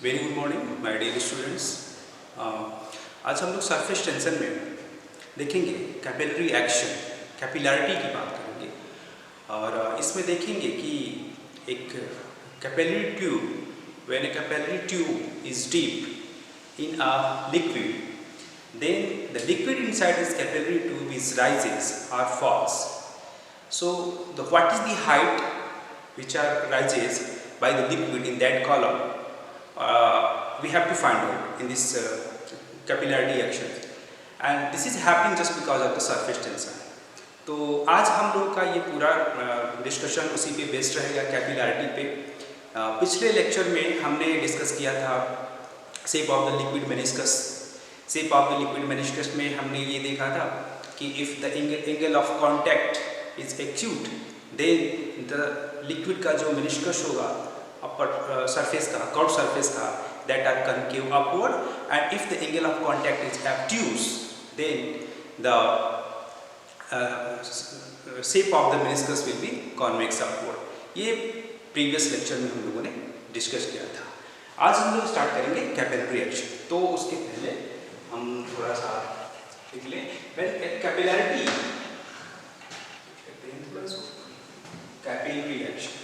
Very good morning my dear students. आज हम लोग सरफेस टेंशन में देखेंगे कैपिलरी एक्शन, कैपिलैरिटी की बात करेंगे और इसमें देखेंगे कि एक capillary tube, when A capillary tube is deep in a liquid, then the liquid inside this capillary tube is rises or falls. So what is the height which are rises by the liquid in that column? We have to find out in this capillarity action, and this is happening just because of the surface tension. तो आज हम लोग का ये पूरा discussion उसी पे based रहेगा, कैपिलैरिटी पे। पिछले लेक्चर में हमने डिस्कस किया था shape of the liquid meniscus. Shape of the liquid meniscus में हमने ये देखा था कि if the angle of contact is acute, then the liquid का जो मेनिस्कस होगा अपर सरफेस का, कर्व सरफेस का, that are concave upward, and if the angle of contact is obtuse, then the shape of the meniscus will be convex upward. ये previous lecture में हम लोगों ने डिस्कस किया था। आज हम लोग स्टार्ट करेंगे कैपिलरी एक्शन। तो उसके पहले हम थोड़ा सा लिख लें, capillarity, capillary action.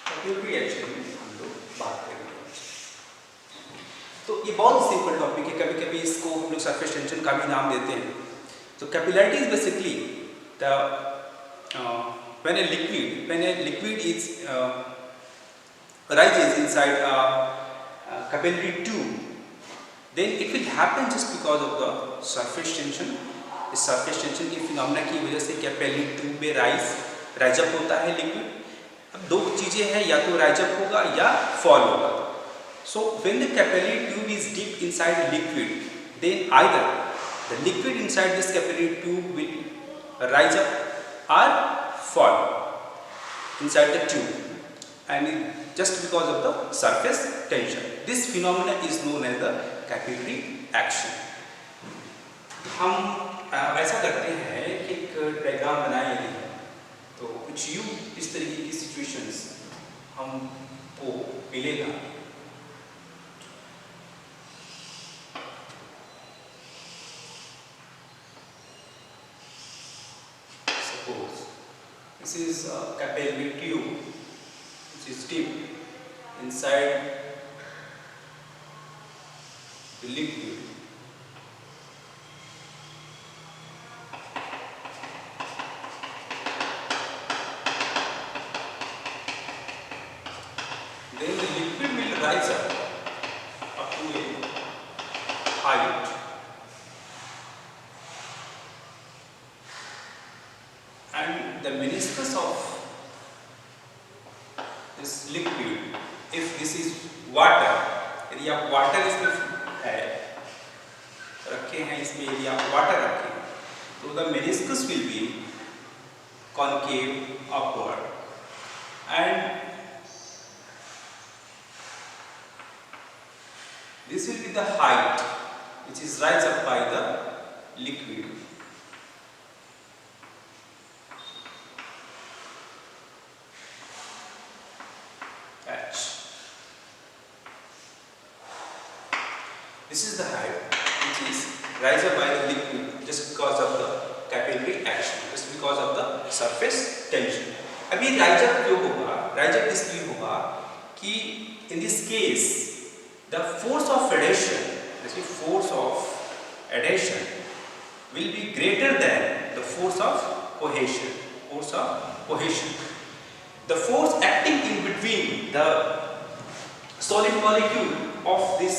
Capillary action में हम लोग बात करेंगे। तो ये बहुत सिंपल टॉपिक है, कभी कभी इसको हम लोग सरफेस टेंशन का भी नाम देते हैं। तो capillarity is basically the when a liquid is rises inside a capillary tube, then it will happen just because of the surface tension. इस surface tension के फिनोमेना की वजह से कैपिलरी ट्यूब में राइज अप होता है लिक्विड। अब दो चीज़ें हैं, या तो राइज अप होगा या फॉल होगा। So when the capillary tube is deep inside a liquid, then either the liquid inside this capillary tube will rise up or fall inside the tube, and just because of the surface tension. This phenomena is known as the capillary action. हम ऐसा करते हैं कि एक diagram बनाएंगे, तो कुछ यूं इस तरीके की सिचुएशंस हमको मिलेगा। Suppose this is a capillary tube which is deep inside the liquid. Then the liquid will rise up to a height, and the meniscus of this liquid, if this is water, यदि आप water इसमें है रखे हैं, इसमें यदि आप water रखें, तो the meniscus will be concave upward, and this will be the height which is rise up by the liquid. H. This is the height which is rise up by the liquid just because of the capillary action, just because of the surface tension. अब ये rise up क्यों होगा? Rise up इसलिए होगा कि in this case the force of adhesion, actually force of adhesion will be greater than the force of cohesion. Force of cohesion. The force acting in between the solid molecule of this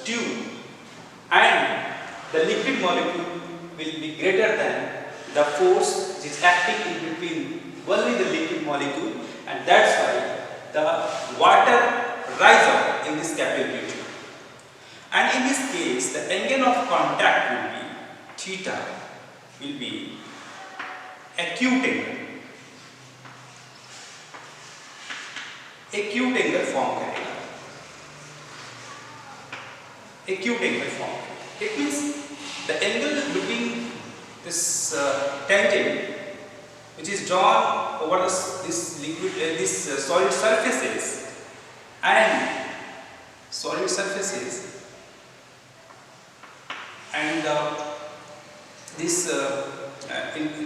tube and the liquid molecule will be greater than the force which is acting in between only the liquid molecule, and that's why the water rise up in this capillary tube. And in this case, the angle of contact will be theta, will be acute angle. Acute angle form करेगा, acute angle form. It means the angle between this tangent which is drawn over this liquid, solid surfaces and solid surfaces and this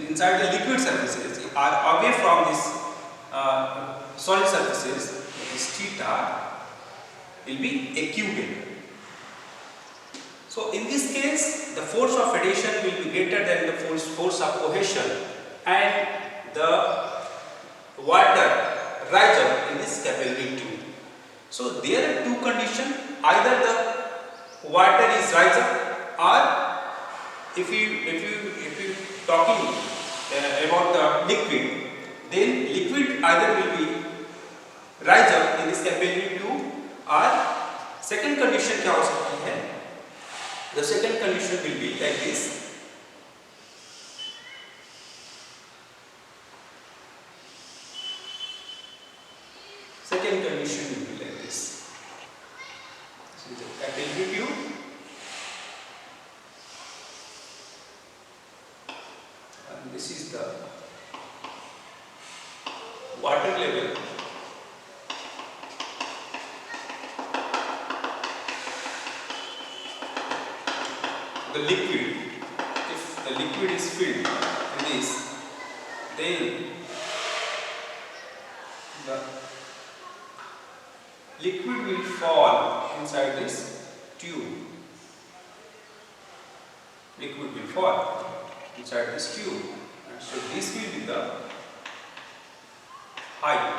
inside the liquid surfaces are away from this solid surfaces. This theta will be equivalent. So in this case, the force of adhesion will be greater than the force of cohesion, and the water rise up in this capillary tube. So there are two conditions: either the water is rise up, or if you talking about the liquid, then liquid either will be rise up in this capillary tube, or second condition क्या हो सकती है? The second condition will be like this. Second condition will be like this. This is the capillary tube. And this is the water level. The liquid, if the liquid is filled in this, then the liquid will fall inside this tube. Liquid will fall inside this tube, and so this will be the height.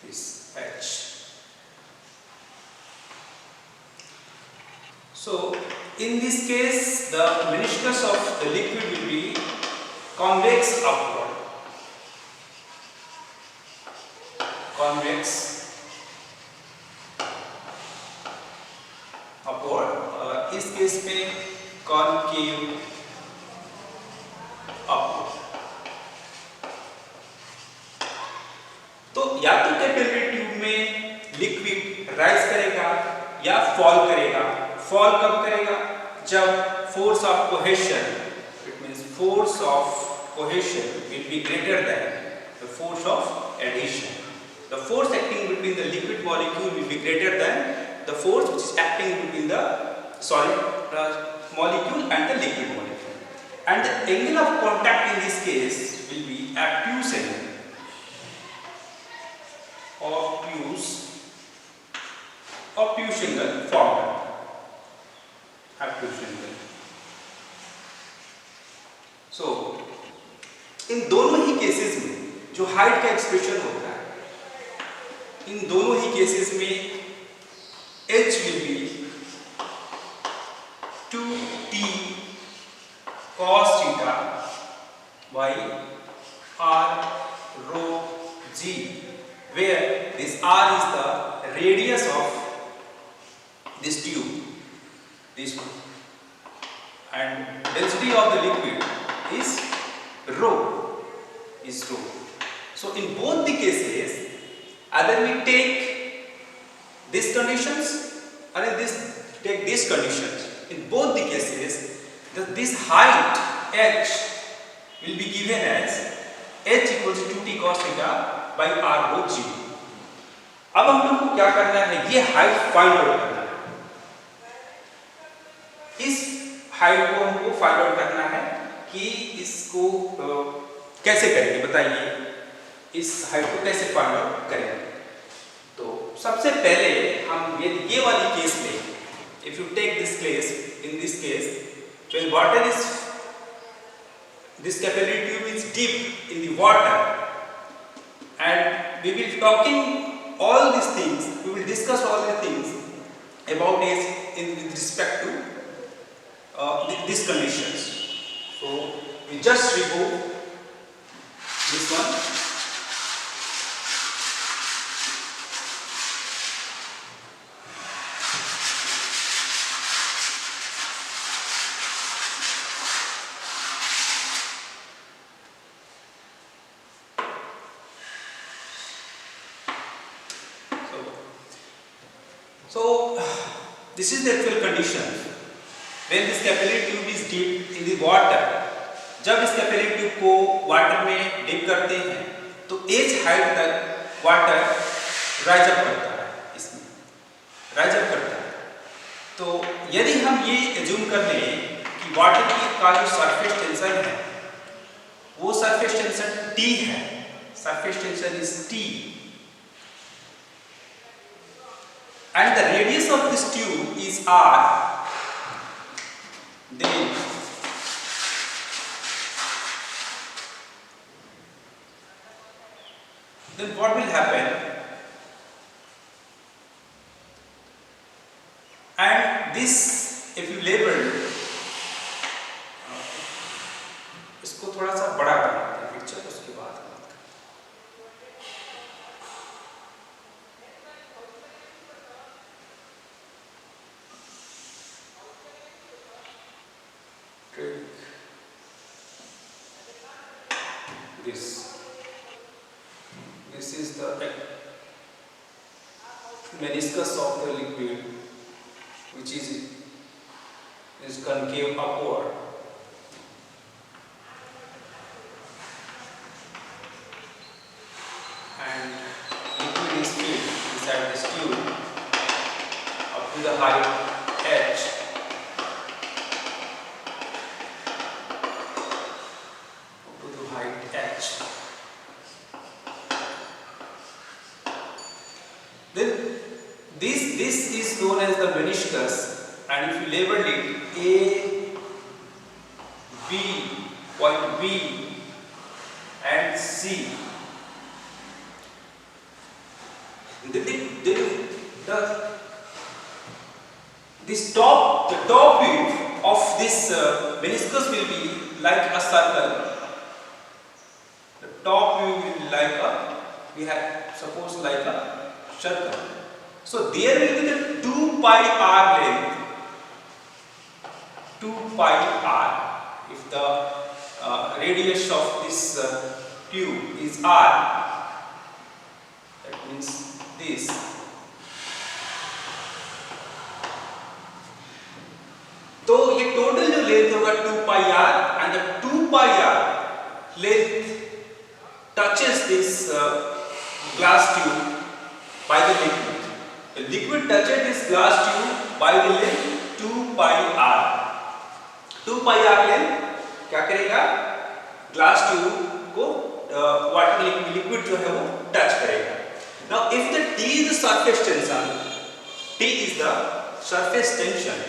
This H. So in this case, the meniscus of the liquid will be convex upward. Convex upward, इस case में concave upward. तो या तो capillary tube में liquid rise करेगा या fall करेगा. Fall कब करेगा? जब force of cohesion, it means force of cohesion will be greater than the force of adhesion. The force acting between the liquid molecule will be greater than the force which is acting between the solid molecule and the liquid molecule. And the angle of contact in this case will be obtuse angle. Obtuse angle formed. Obtuse angle. So, इन दोनों ही cases में जो height का expression होता है, इन दोनों ही cases में H will be 2t cos theta by r rho g, where this r is the radius of this tube, this one, and density of the liquid is rho. So in both the cases, either we take these conditions or take these conditions. In both the cases, this height h will be given as h equals to 2t cos theta by r rho g. अब हम लोग को क्या करना है? ये height find out करना है. इस हाइट को हमको फाइंड आउट करना है कि इसको कैसे करेंगे, बताइए. इस हाइट को कैसे फाइंड आउट करेंगे? तो सबसे पहले हम ये वाली केस में, if you take this case, in this case, when water is, this capillary tube is deep in the water, and we will talking all these things, we will discuss all the things about it in with respect to these conditions. So we just remove this one. So This is the actual condition when this capillary tube is dipped in the water. जब इस capillary tube को water में dip करते हैं तो as height तक water rise up करता है, इसमें राइज अप करता है। तो यदि हम ये एज्यूम कर लें कि वाटर की का जो सरफेस टेंशन है वो सरफेस टेंशन T है, surface tension is T, and the radius of this tube is R, then what will happen? And this, if you label, इसको थोड़ा सा बड़ा बनाते हैं पिक्चर, उसके बाद this is the meniscus of the liquid, which is concave upward, and liquid is filled inside this tube up to the height h. Then this is known as the meniscus, and if you label it A, B, point B and C, the top view of this meniscus will be like a circle. The top view will be like we have suppose like a circle. So there will be the 2 pi r length, 2 pi r. If the radius of this tube is r, that means this. तो ये total जो length होगा 2 pi r, and the 2 pi r length touches this glass tube by the liquid. The liquid touches this glass tube by the length 2 pi r. 2 pi r length क्या करेगा? Glass tube को water liquid जो है वो touch करेगा. Now if the T is the surface tension, T is the surface tension,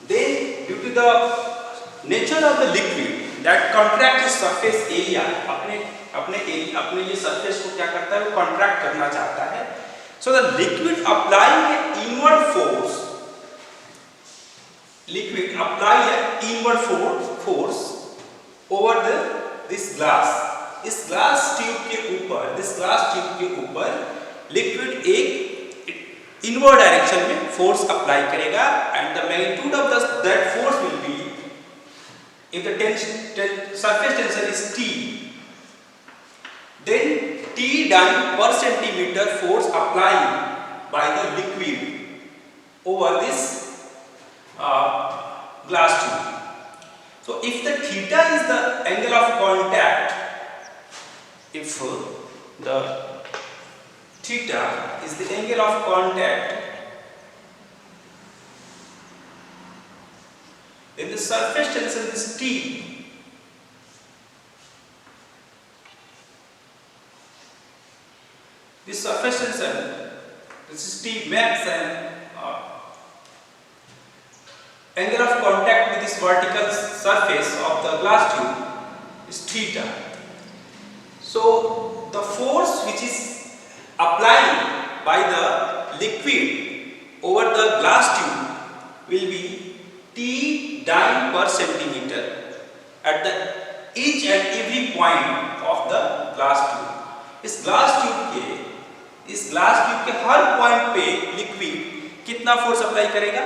then due to the nature of the liquid that contracts its surface area, अपने ये surface को क्या करता है, वो contract करना चाहता है. So the liquid applying an inward force, liquid apply an inward force over this glass. इस glass tube के ऊपर, this glass tube के ऊपर liquid एक inward direction में force apply करेगा, and the magnitude of that force will be, if the surface tension is T, then T dyne per centimeter force applied by the liquid over this glass tube. So if the theta is the angle of contact, if the theta is the angle of contact, then the surface tension is T. This surface tension, this is T max, and angle of contact with this vertical surface of the glass tube is theta. So the force which is applied by the liquid over the glass tube will be T dyne per centimeter at the each and every point of the glass tube. इस glass tube के हर point पे liquid कितना force apply करेगा?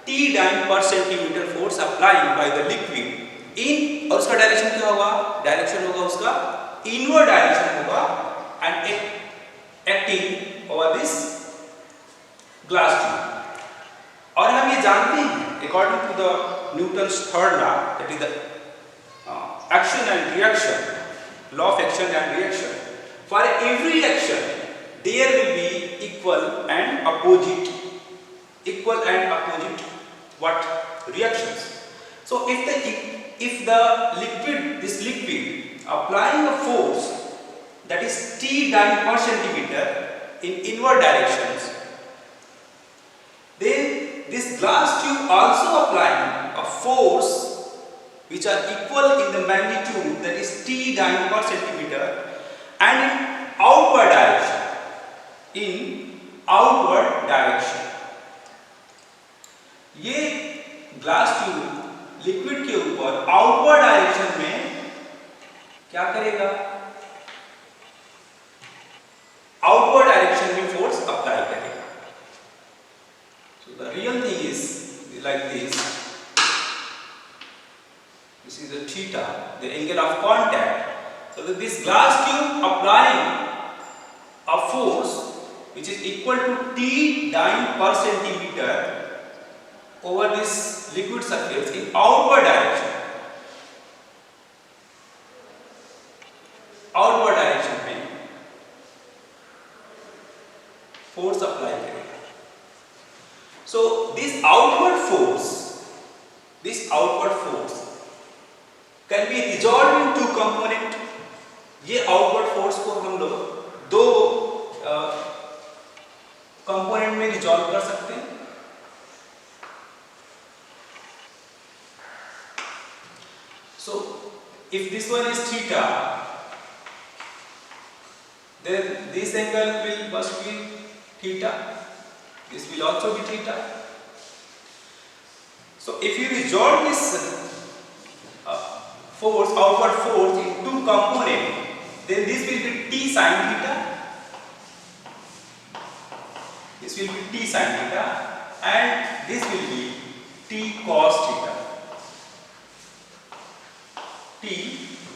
T dyne per centimeter force apply by the liquid in, और उसका direction क्या होगा? डायरेक्शन होगा उसका इनवर्ड डायरेक्शन होगा, and acting over this glass tube. जानते हैं according to the Newton's third law, that is the action and reaction, law of action and reaction, for every action there will be equal and opposite what reactions. So if the this liquid applying a force that is T dyne per centimeter in inward directions, then this glass tube also applying a force which are equal in the magnitude, that is T dyne per centimeter, and in outward direction. ये glass tube liquid के ऊपर outward direction में क्या करेगा, outward direction में force apply करेगा. So the real thing is like this. This is the theta, the angle of contact. So that this glass tube applying a force which is equal to T dyne per centimeter over this liquid surface in outward direction. Outward direction में force apply करेगा. So this outward force can be resolve into component. ये outward force को हम लोग दो component में resolve कर सकते हैं. So if this one is theta, then this angle must be theta. This will also be theta. So if you resolve this force, outward force, in two components, then this will be T sin theta. This will be T sin theta, and this will be T cos theta. T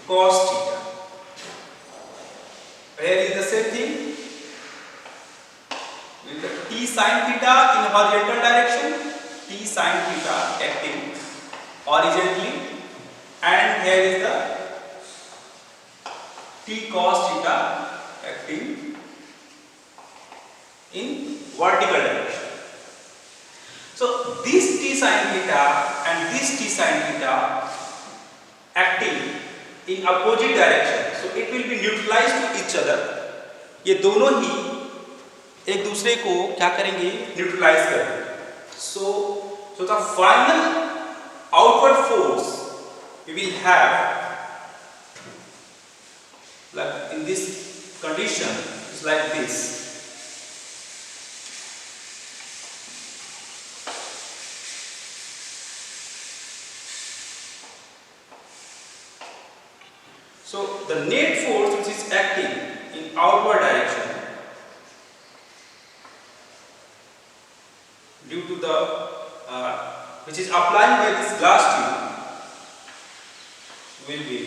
cos theta. Where is the same thing? With the T sin theta in horizontal direction, T sin theta acting horizontally, and here is the T cos theta acting in vertical direction. So this T sin theta and this T sin theta acting in opposite direction, so it will be neutralized to each other. ये दोनों ही एक दूसरे को क्या करेंगे, neutralise करेंगे. So the final outward force we will have, like in this condition, is like this. So the net force which is acting in outward direction due to the which is applying by this glass tube will be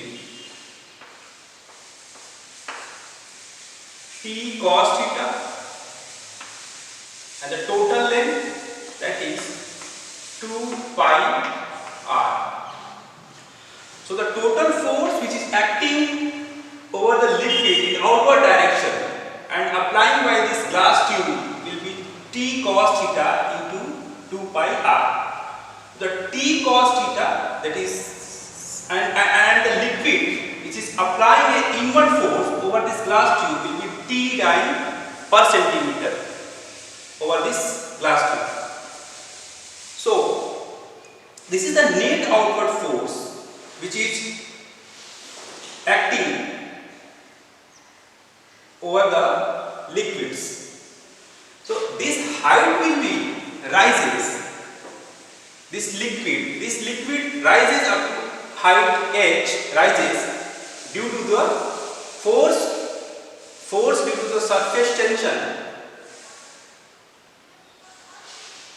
T cos theta, and the total length, that is 2 pi r. So the total force which is acting over the liquid in outward direction and applying by this glass tube will be T cos theta into 2 pi r. The T cos theta, that is, and the liquid which is applying an inward force over this glass tube will be T dyne per centimeter over this glass tube. So this is the net outward force which is acting over the liquids. So this height will be rises. This liquid rises up to height h, rises due to the force due to the surface tension.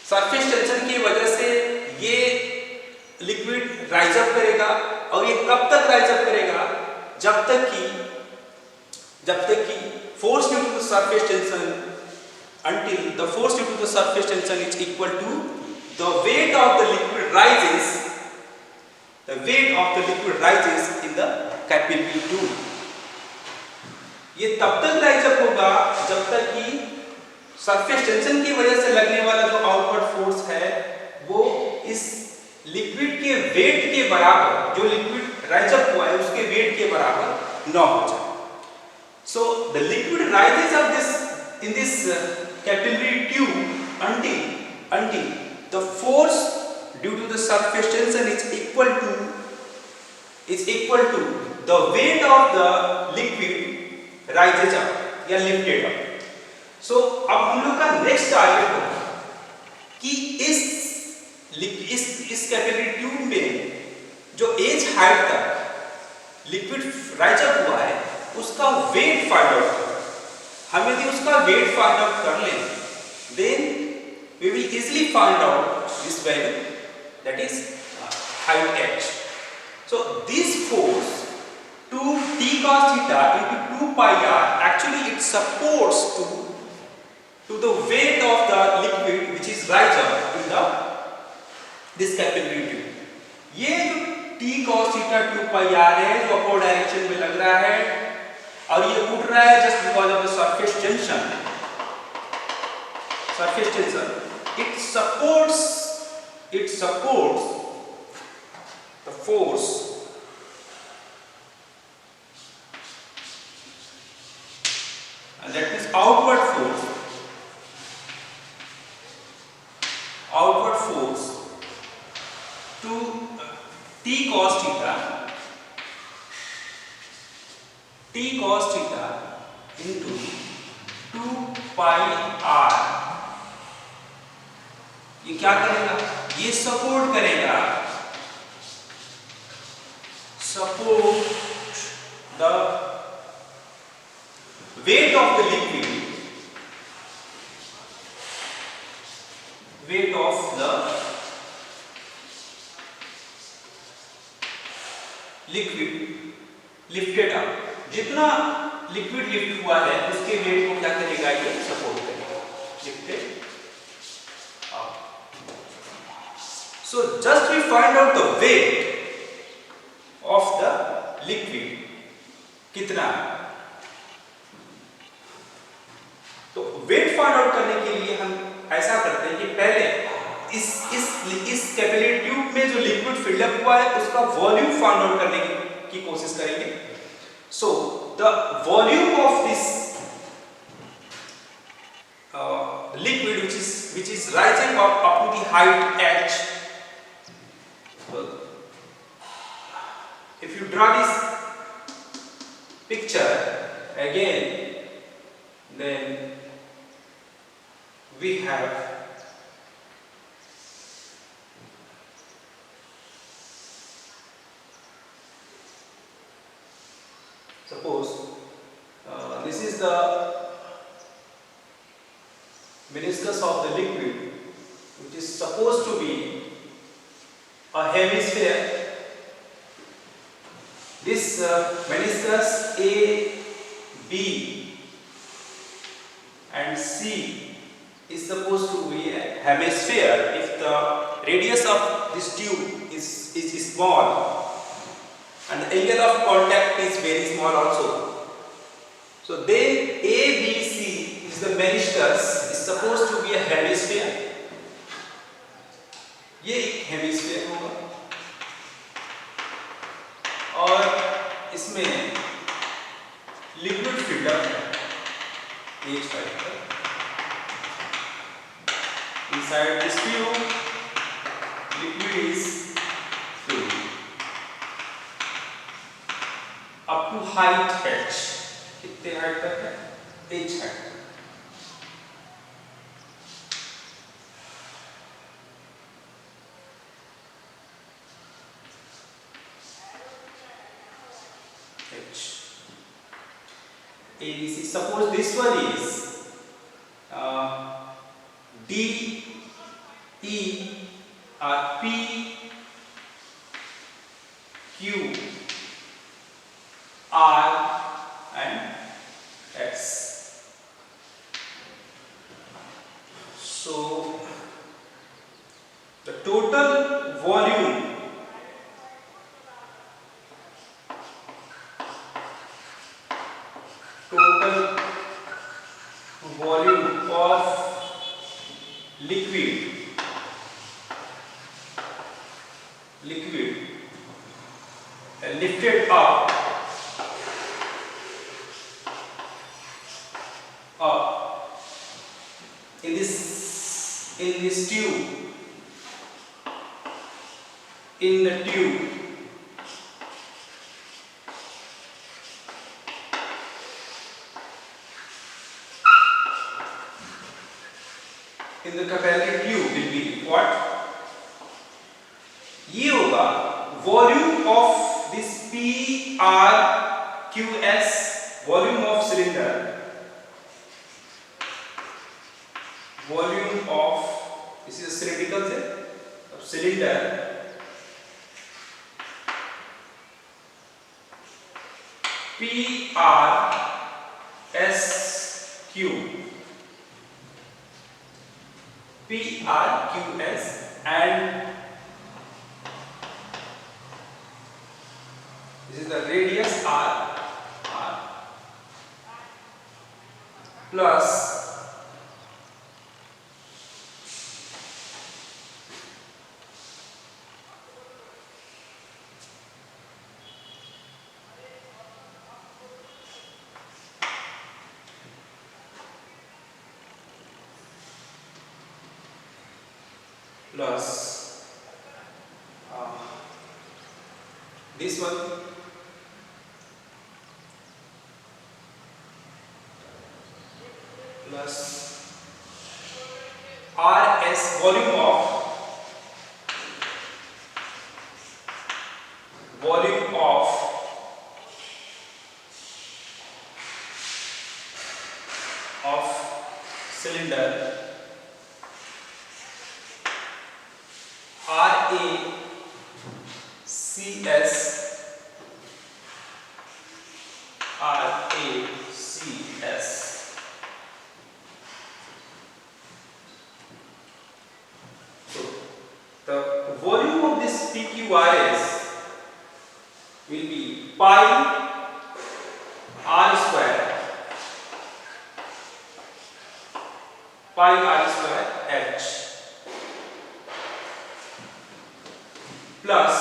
Surface tension की वजह से ये liquid rise up करेगा, और ये कब तक rise up करेगा, जब तक कि force due to the surface tension, until the force due to the surface tension is equal to the weight of the liquid rises, the weight of the liquid rises in the capillary tube. ये तब तक rise up होगा जब तक कि surface tension की वजह से लगने वाला जो आउटवर्ड फोर्स है वो इस लिक्विड के वेट के बराबर, जो लिक्विड राइज अप हुआ है उसके वेट के बराबर न हो जाए. So the liquid rises up in this capillary tube until the force due to the surface tension is equal to the weight of the liquid rises up या lifted up. So अब हम लोग का नेक्स्ट टारगेट होगा कि इस capillary tube में जो एज हाइट तक लिक्विड राइज अप हुआ है उसका वेट फाइंड आउट करना. हम यदि उसका वेट फाइंड आउट कर लें then we will easily find out this value that is height h. So this force 2t cos theta into 2 pi r actually it supports to the weight of the liquid which is rise up in this capillary tube. ये जो t cos theta 2 pi r है जो अपोर direction में लग रहा है और ये उठ रहा है just because of the surface tension. It supports the force and that means outward force to t cos theta into 2 pi r. ये क्या करेगा? ये सपोर्ट करेगा the weight of the liquid, weight of the liquid lifted up. जितना liquid lift हुआ है उसके wait को क्या करेगा? ये सपोर्ट करेगा. Lifted up. So just we find out the weight of the liquid कितना है. तो वेट फाइंड आउट करने के लिए हम ऐसा करते हैं कि पहले इस कैपिलरी ट्यूब में जो लिक्विड फिलअप हुआ है उसका वॉल्यूम फाइंड आउट करने की कोशिश करेंगे. So the volume of this liquid which is rising up to the height h. So if you draw this picture again, then we have suppose this is the meniscus of the liquid which is supposed to be a hemisphere. This meniscus A, B and C is supposed to be a hemisphere if the radius of this tube is small and the angle of contact is very small also. So then ABC is the meniscus is supposed to be a hemisphere. ये एक hemisphere होगा और इसमें liquid filter है as side पर. Inside this tube liquid is filled up to height h. कितने height तक है? h height. ABC. Suppose this one is D, E or P, Q, R and S. So total volume of liquid lifted up in this tube, in the tube, in the capillary tube will be what? ये होगा volume of this PRQS, volume of cylinder, volume of, this is cylindrical से cylinder PRQS and this is the radius R plus this one plus RS, volume of cylinder RACS. So the volume of this PQRS will be pi R square H plus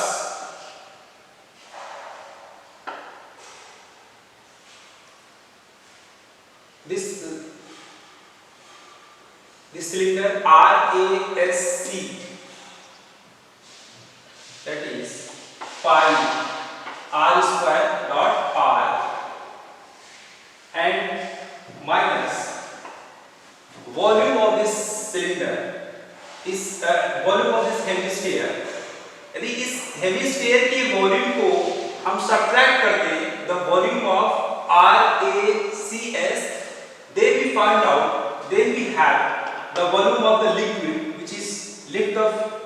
this cylinder RASC, that is pi R square dot R, and minus volume of this cylinder is volume of this hemisphere. यदि इस hemisphere की volume को हम subtract करते the volume of RACS, then we find out, then we have the volume of the liquid which is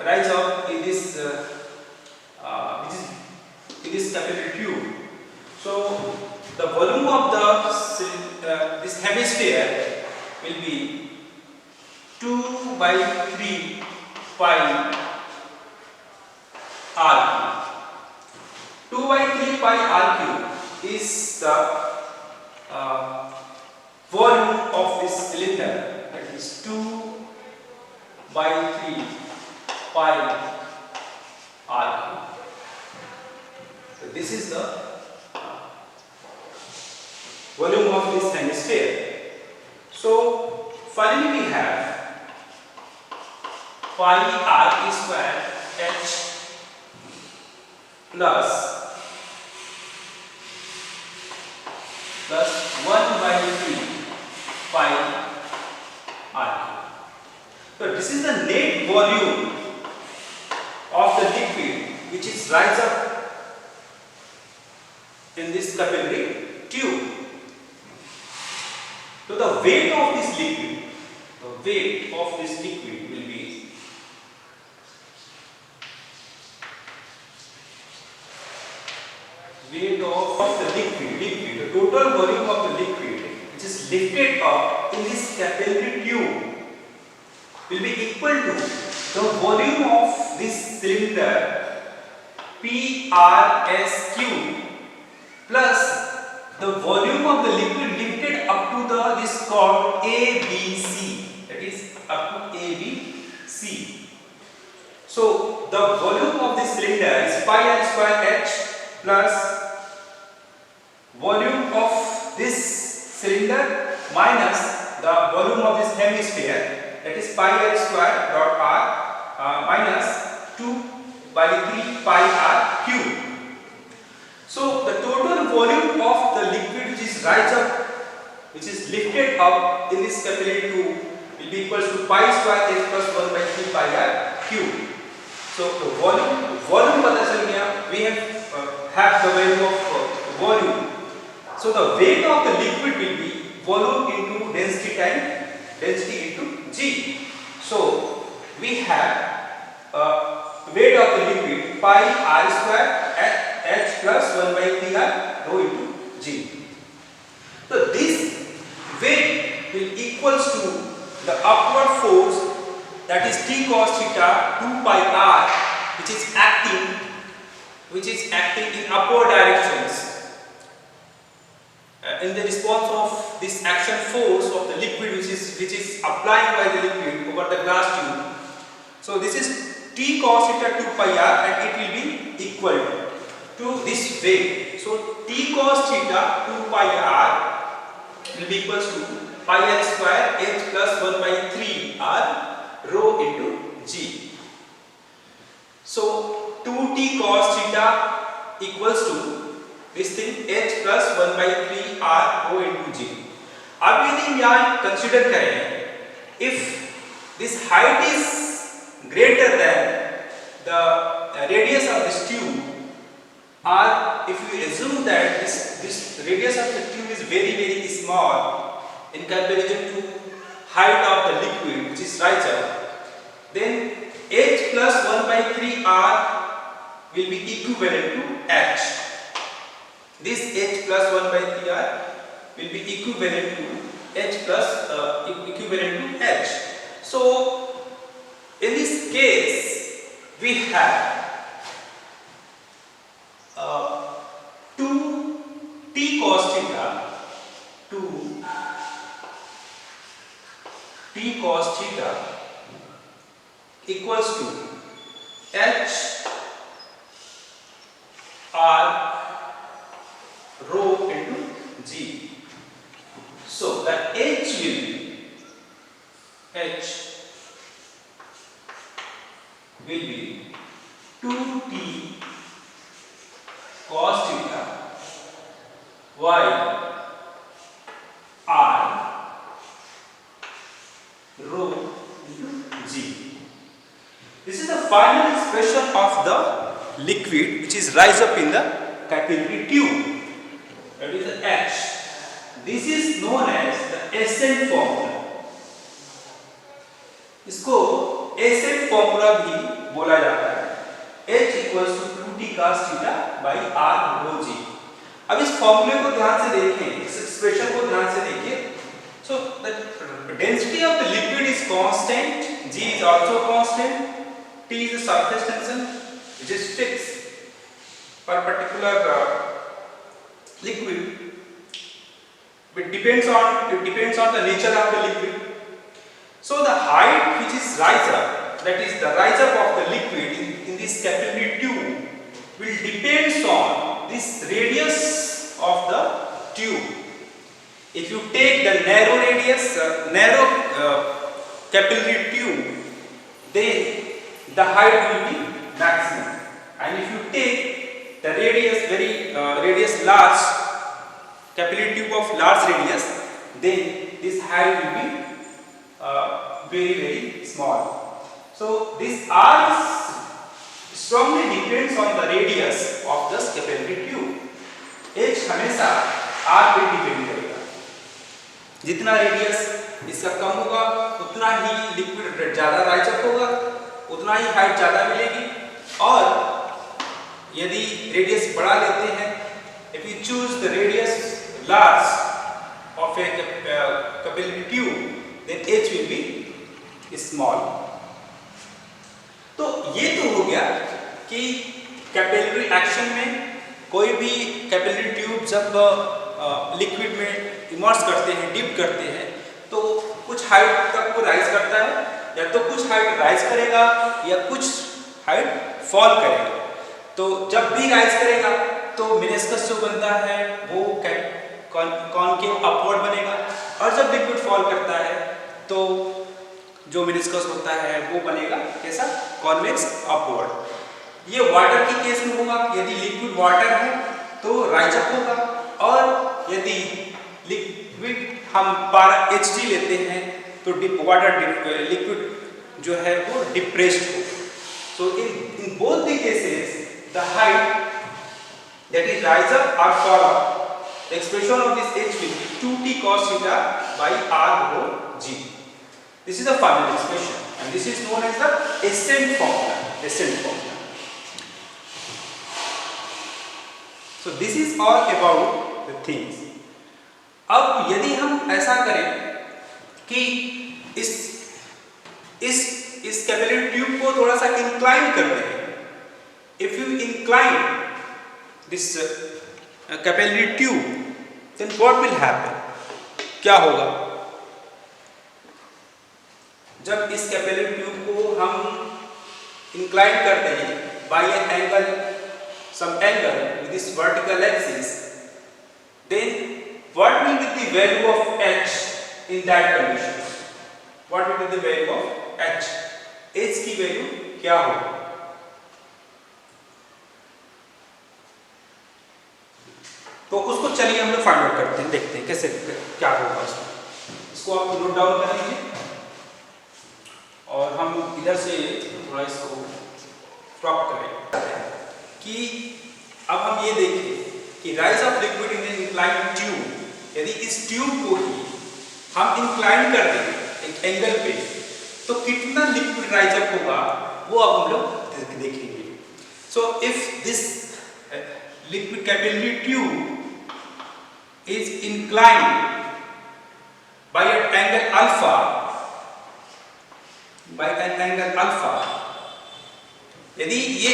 rise up in this capillary tube. So the volume of the this hemisphere will be 2/3 pi R cube. 2/3 pi R cube is the volume of this cylinder. That is 2/3 pi R cube. So this is the volume of this hemisphere. So finally we have pi R square H plus 1/3 pi R. So this is the net volume of the liquid which is rise up in this capillary tube. So the weight of this liquid will be weight of the liquid, the total volume of the liquid which is lifted up in this capillary tube will be equal to the volume of this cylinder PRSQ plus the volume of the liquid lifted up to the this chord ABC, that is up to ABC. So the volume of this cylinder is pi r square h plus volume of this cylinder minus the volume of this hemisphere, that is pi r square dot r minus 2 by 3 pi r cube. So the total volume of the liquid which is rise up, which is lifted up in this capillary tube will be equals to pi square h plus 1 by 3 pi r cube. So the volume पता चल गया, we have the value of volume. So the weight of the liquid will be volume into density times density into g. So we have weight of the liquid pi r square h plus 1 by 3 r rho into g. So this weight will equals to the upward force, that is T cos theta 2 pi r, which is acting in upward directions. In the response of this action force of the liquid which is applied by the liquid over the glass tube. So this is T cos theta 2 pi r and it will be equal to this weight. So T cos theta 2 pi r will be equals to pi r square h plus 1 by 3 r rho into g. So 2T cos theta equals to this thing h plus 1 by 3 r rho into g. अब यदि हम यहाँ consider करें, if this height is greater than the radius of this tube, or if you assume that this radius of the tube is very small in comparison to height of the liquid which is riser, then h plus 1 by 3 r will be equivalent to h. This h plus 1 by 3 r will be equivalent to h. So in this case we have 2 t cos theta equals to h r rho into g. So that h will be 2t cos theta y r rho into g. This is the final expression of the liquid which is rise up in the capillary tube, that is the h. This is known as the Ascent formula. इसको Ascent formula भी बोला जाता है. h equals to 2t cos theta by r rho g. अब इस फॉर्मूले को ध्यान से देखें, इस एक्सप्रेशन को ध्यान से देखिए. So the density of the liquid is constant, g is also constant, T is the surface tension which is fixed for a particular liquid. It depends on the nature of the liquid. So the height which is riser, that is the rise up of the liquid in this capillary tube, will depends on this radius of the tube. If you take the narrow radius, capillary tube, then the height will be maximum. And if you take the radius large, capillary tube of large radius, then this height will be very small. So this r strongly depends on the radius of the capillary tube. h हमेशा r पे depend करेगा. जितना radius इसका कम होगा उतना ही liquid ज्यादा rise up होगा, उतना ही हाइट ज्यादा मिलेगी. और यदि रेडियस बढ़ा लेते हैं, if you choose the radius large of a capillary tube, then h will be small. तो ये तो हो गया कि कैपिलरी एक्शन में कोई भी कैपिलरी ट्यूब जब लिक्विड में इमर्स करते हैं, डिप करते हैं, तो कुछ हाइट तक वो राइज करता है, या तो कुछ हाइट राइज करेगा या कुछ हाइट फॉल करेगा। तो जब भी राइज करेगा तो मेनिस्कस जो बनता है वो कॉनकेव अपवर्ड बनेगा, और जब लिक्विड फॉल करता है तो जो मेनिस्कस होता है वो बनेगा कैसा, कॉन्वेक्स अपवर्ड। ये वाटर के केस में होगा, यदि लिक्विड वाटर है तो राइज अप होगा, और यदि लिक्विड हम पारा Hg लेते हैं तो लिक्विड जो है वो डिप्रेस्ड हो। So in both the cases, the height that is rise up or fall up, the expression of this H will be 2t cos theta by r rho g. This is the final expression, and this is known as the ascent formula. Ascent formula. So this is all about the things. अब यदि हम ऐसा करें कि इस capillary tube को थोड़ा सा इंक्लाइन कर दें, if you incline this capillary tube, then what will happen? क्या होगा? जब इस कैपिलरी ट्यूब को हम इंक्लाइन करते हैं by an angle, some angle with this vertical axis, then what will be the value of H in that condition? What will be the value of H? H की value क्या होगी? तो उसको चलिए हम लोग फाइंड आउट करते हैं, देखते हैं कैसे क्या होगा उसमें। इसको आप नोट डाउन कर लीजिए, और हम इधर से थोड़ा इसको ड्रॉप करें कि अब हम ये देखें कि rise of liquid in inclined tube, यदि इस ट्यूब को ही हम इंक्लाइन कर दें एक एंगल पे, तो कितना लिक्विड राइज अप होगा वो अब हम लोग देखेंगे। So if this liquid capillary tube is inclined by an angle alpha, यदि ये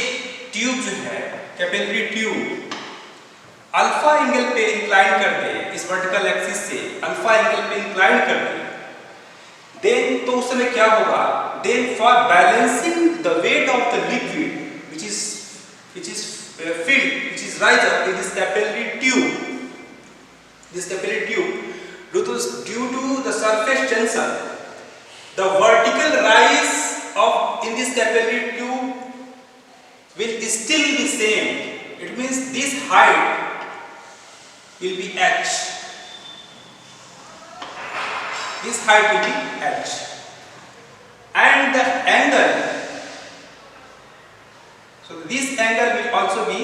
ट्यूब जो है कैपिलरी ट्यूब अल्फा एंगल पे इंक्लाइन कर दे, इस वर्टिकल एक्सिस से अल्फा एंगल पे इंक्लाइन कर दे, देन तो उस समय क्या होगा, then for balancing the weight of the liquid which is filled, which is rise up in this capillary tube, due to the surface tension, the vertical rise of in this capillary tube will still be same. It means this height will be h. This height will be h, and the angle. So this angle will also be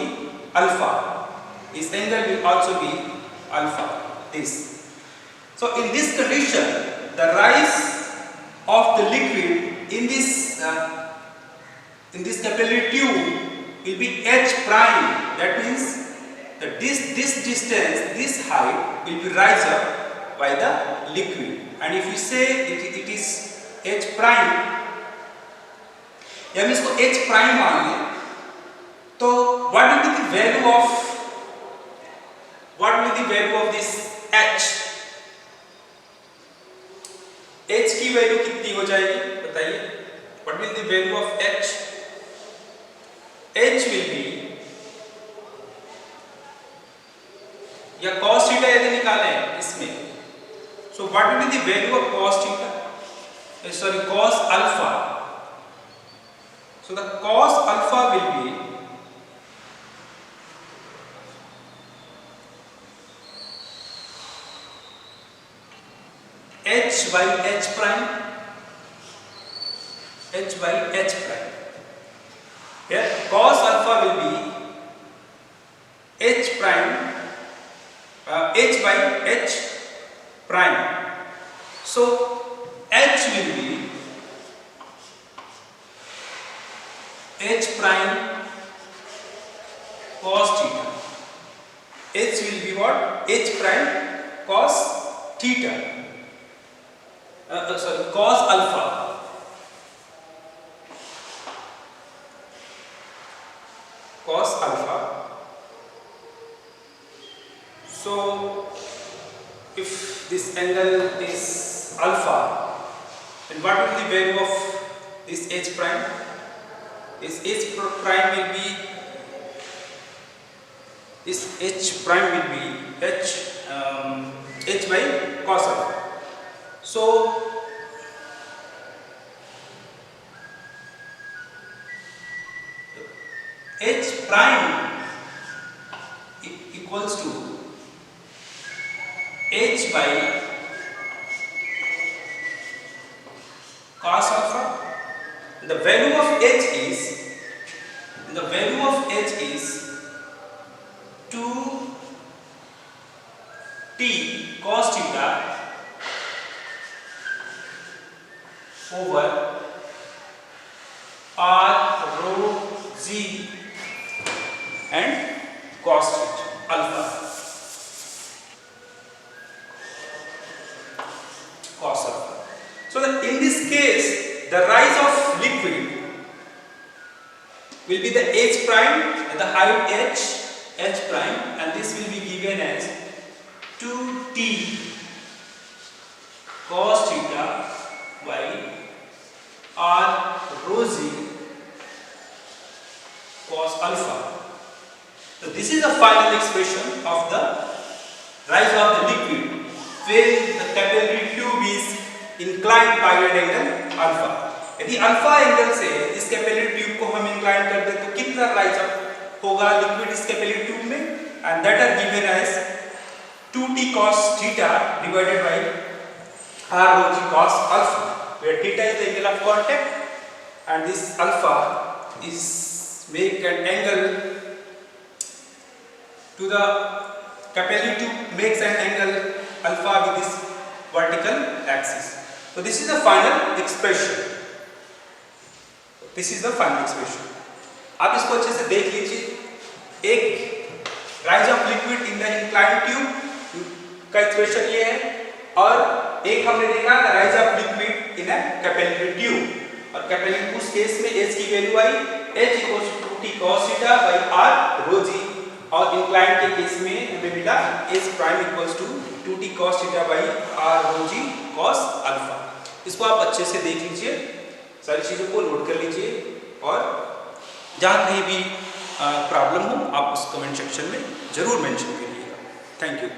alpha. This angle will also be alpha. This. So in this condition, the rise of the liquid in this capillary tube will be h prime. That means that this distance, this height will be rise up by the liquid. And if you say it is h prime, या हम इसको h prime मान लें, तो what will be the value of this h? h की value कितनी हो जाएगी बताइए? What will the value of h? h will be, या cos theta यदि निकालें इसमें, so what will be the value of cos theta? Sorry, cos alpha. So the cos alpha will be h by h prime, h by h prime. Here cos alpha will be h prime, h by h prime. So h will be h prime cos theta. H will be what? H prime cos theta. Sorry, cos alpha. if this angle is alpha, then what will be the value of this h prime? This h prime will be h by cos alpha. So h prime equals to h by cos alpha. The value of h is 2t cos theta over r rho g and cos theta alpha. Cos alpha. So that in this case, the rise of liquid will be the h prime at the height h prime, and this will be given as 2t cos theta by r rho g cos alpha. So this is the final expression of the rise of the liquid when the capillary tube is inclined by an angle alpha. यदि alpha angle से इस capillary tube को हम incline कर दें तो कितना rise up होगा लिक्विड इस कैपिलरी ट्यूब में, and that are given as 2t cos theta divided by r rho g cos alpha, where theta is the angle of contact and this alpha is make an angle to the capillary tube, makes an angle alpha with this vertical axis. So this is the final expression. This is the final expression. आप इसको अच्छे से देख लीजिए. एक rise of liquid in the inclined tube का expression ये है, और एक हमने देखा rise of liquid in a capillary tube, और कैपिलरी उस केस में h की value I h equals to 2t cos theta by r rho g, और इंक्लाइंड के केस में हमें मिला h prime equals to 2t cos theta by r rho g cos alpha. इसको आप अच्छे से देख लीजिए, सारी चीज़ों को नोट कर लीजिए, और जहाँ कहीं भी प्रॉब्लम हो आप उस कमेंट सेक्शन में ज़रूर मेंशन करिएगा. Thank you.